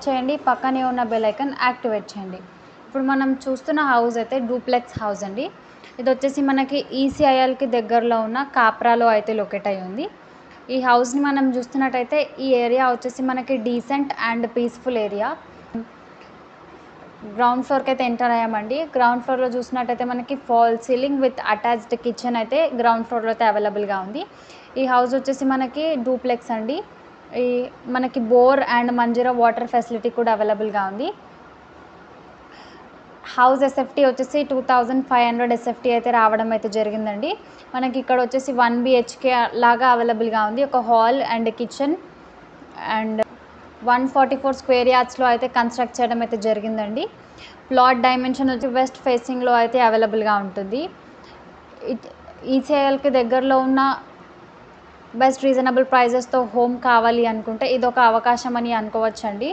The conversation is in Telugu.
చేయండి, పక్కనే ఉన్న బెల్ ఐకాన్ యాక్టివేట్ చేయండి. ఇప్పుడు మనం చూస్తున్న హౌస్ అయితే డూప్లెక్స్ హౌస్ అండి. ఇది వచ్చేసి మనకి ఈసీఐఎల్కి దగ్గరలో ఉన్న కాప్రాలో అయితే లొకేట్ అయి ఉంది. ఈ హౌస్ని మనం చూస్తున్నట్టయితే ఈ ఏరియా వచ్చేసి మనకి decent and peaceful area. Ground ఫ్లోర్కి అయితే ఎంటర్ అయ్యామండి. గ్రౌండ్ ఫ్లోర్లో చూసినట్టయితే మనకి fall ceiling with attached kitchen అయితే గ్రౌండ్ ఫ్లోర్లో అయితే అవైలబుల్గా ఉంది. ఈ హౌస్ వచ్చేసి మనకి డూప్లెక్స్ అండి. ఈ మనకి bore and Manjira water facility కూడా అవైలబుల్గా ఉంది. హౌస్ ఎస్ఎఫ్టీ వచ్చేసి 2500 ఎస్ఎఫ్టీ అయితే రావడం అయితే జరిగిందండి. మనకి ఇక్కడ వచ్చేసి 1 BHK లాగా అవైలబుల్గా ఉంది. ఒక hall and kitchen and 144 square యార్డ్స్లో అయితే కన్స్ట్రక్ట్ చేయడం అయితే జరిగిందండి. ప్లాట్ డైమెన్షన్ వచ్చి వెస్ట్ ఫేసింగ్లో అయితే అవైలబుల్గా ఉంటుంది. ఈసీఐఎల్కి దగ్గరలో ఉన్న బెస్ట్ రీజనబుల్ ప్రైజెస్తో హోమ్ కావాలి అనుకుంటే ఇదొక అవకాశం అని అనుకోవచ్చండి.